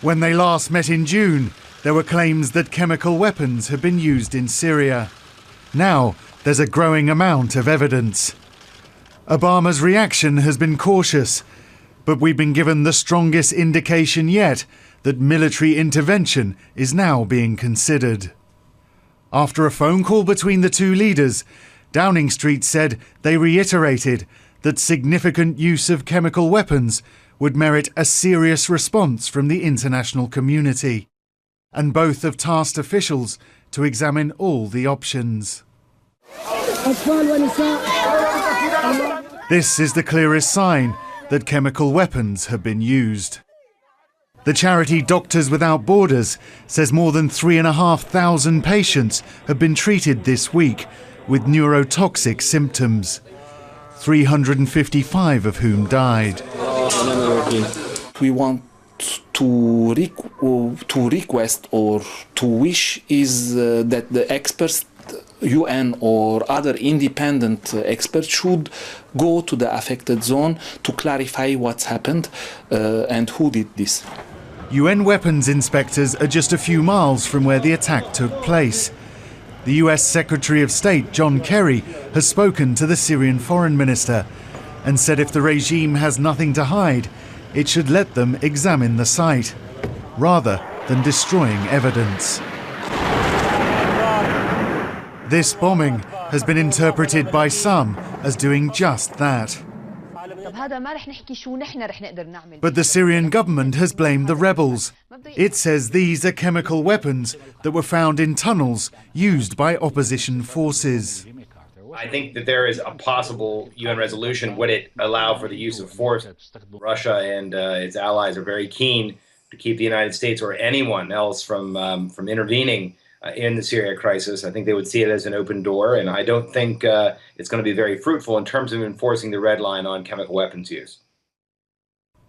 When they last met in June, there were claims that chemical weapons had been used in Syria. Now, there's a growing amount of evidence. Obama's reaction has been cautious, but we've been given the strongest indication yet that military intervention is now being considered. After a phone call between the two leaders, Downing Street said they reiterated that significant use of chemical weapons would merit a serious response from the international community, and both have tasked officials to examine all the options. This is the clearest sign that chemical weapons have been used. The charity Doctors Without Borders says more than 3,500 patients have been treated this week with neurotoxic symptoms, 355 of whom died. We want to request or to wish is that the experts, UN or other independent experts, should go to the affected zone to clarify what's happened and who did this. UN weapons inspectors are just a few miles from where the attack took place. The US Secretary of State John Kerry has spoken to the Syrian foreign minister and said if the regime has nothing to hide, it should let them examine the site, rather than destroying evidence. This bombing has been interpreted by some as doing just that. But the Syrian government has blamed the rebels. It says these are chemical weapons that were found in tunnels used by opposition forces. I think that there is a possible UN resolution. Would it allow for the use of force? Russia and its allies are very keen to keep the United States or anyone else from intervening in the Syria crisis. I think they would see it as an open door, and I don't think it's going to be very fruitful in terms of enforcing the red line on chemical weapons use.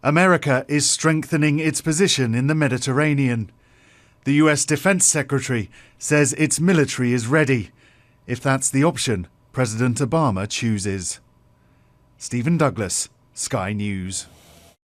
America is strengthening its position in the Mediterranean. The US Defense Secretary says its military is ready, if that's the option President Obama chooses. Stephen Douglas, Sky News.